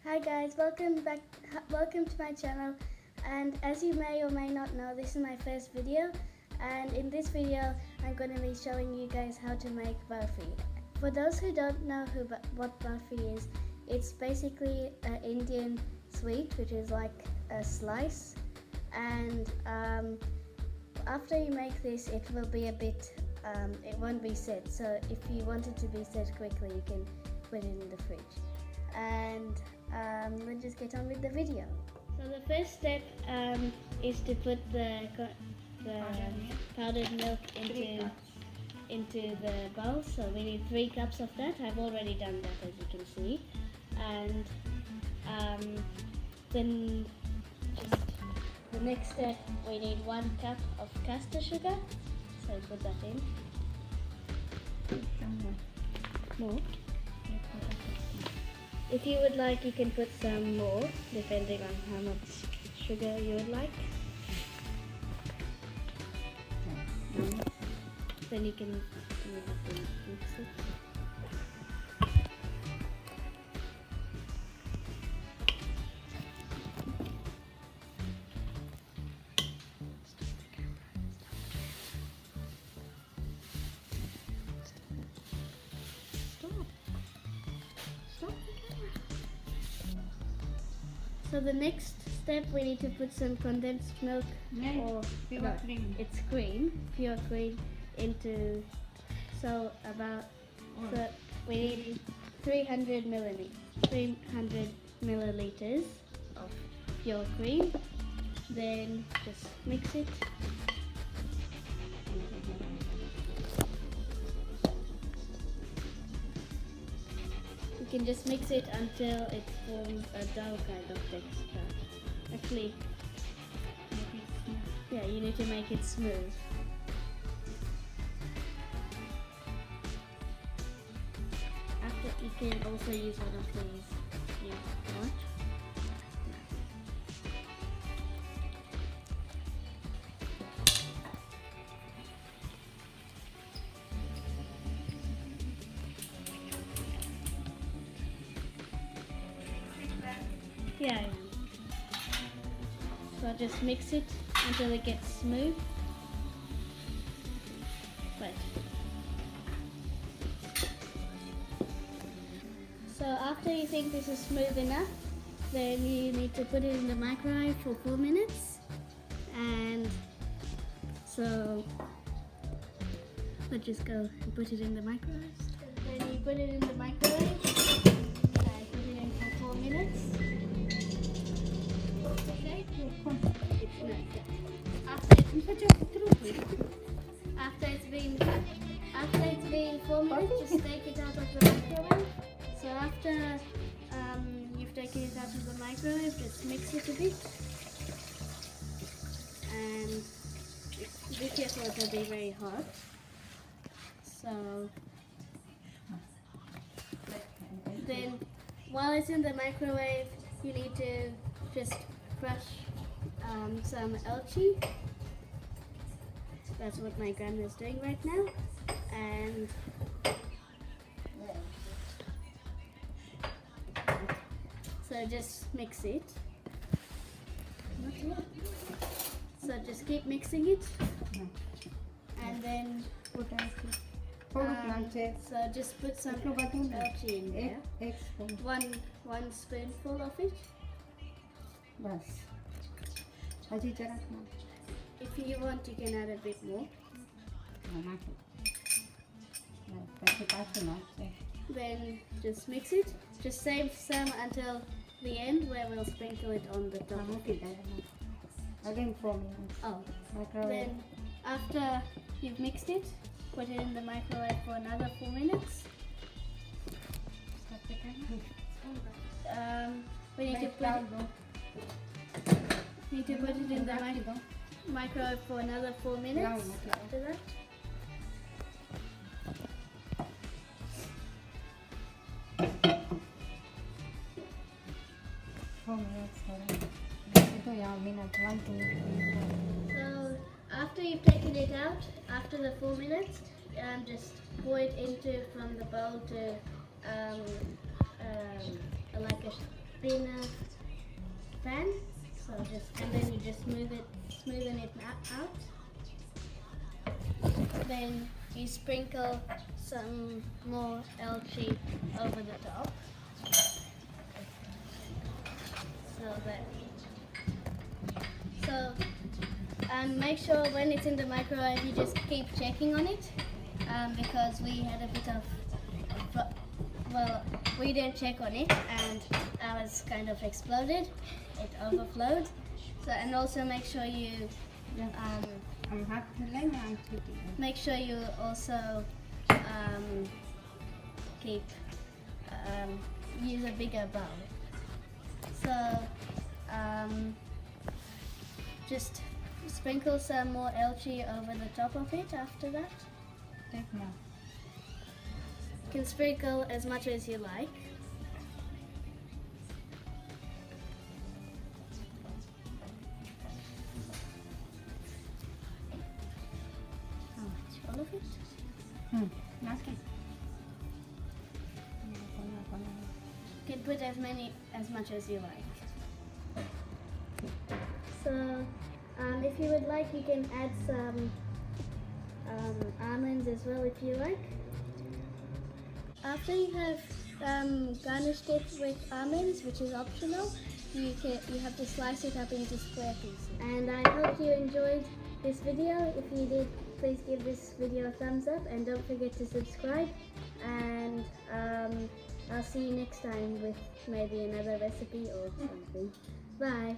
Hi guys, welcome to my channel, and as you may or may not know, this is my first video, and in this video I'm going to be showing you guys how to make burfi. For those who don't know what burfi is, it's basically an Indian sweet which is like a slice, and after you make this it will be a bit, it won't be set, so if you want it to be set quickly you can put it in the fridge. And let's just get on with the video. So the first step is to put the powdered milk into the bowl. So we need 3 cups of that. I've already done that, as you can see. And then just the next step, we need 1 cup of caster sugar. So put that in. More. If you would like, you can put some more, depending on how much sugar you would like. Then you can mix it. So the next step, we need to put some condensed milk or pure cream. It's cream, pure cream, into, so we need 300 milliliters of pure cream. Then just mix it. You can just mix it until it forms a dough kind of texture. Actually, yeah, you need to make it smooth. After, you can also use one of these. Yeah, what? Yeah, so just mix it until it gets smooth. Right. So after you think this is smooth enough, then you need to put it in the microwave for 4 minutes. And so let's just go and put it in the microwave. Then you put it in the microwave and put it in for 4 minutes. After it's been 4 minutes, just take it out of the microwave. So after you've taken it out of the microwave, just mix it a bit, and be careful, it will be very hot. So then, while it's in the microwave, you need to just crush some elchi. That's what my grandma is doing right now. And so just mix it. So just keep mixing it. And then so just put some elchi in there. One spoonful of it. If you want, you can add a bit more. Then just mix it. Just save some until the end, where we'll sprinkle it on the top. Again 4 minutes. Oh, then after you've mixed it, put it in the microwave for another 4 minutes. We need to put it in the microwave for another 4 minutes after that. So after you've taken it out, after the 4 minutes, just pour it into from the bowl to like in a pan. So and then you just smoothen it out. Then you sprinkle some more elchi over the top. Make sure when it's in the microwave you just keep checking on it, because we had a bit of, we didn't check on it and ours kind of exploded. It overflowed. So, and also make sure you make sure you also use a bigger bowl. So just sprinkle some more elchi over the top of it after that. Take more. You can sprinkle as much as you like. How much? All of it? Okay. You can put as much as you like. So, if you would like, you can add some almonds as well if you like. After you have garnished it with almonds, which is optional, you have to slice it up into square pieces. And I hope you enjoyed this video. If you did, please give this video a thumbs up and don't forget to subscribe. And I'll see you next time with maybe another recipe or something. Bye.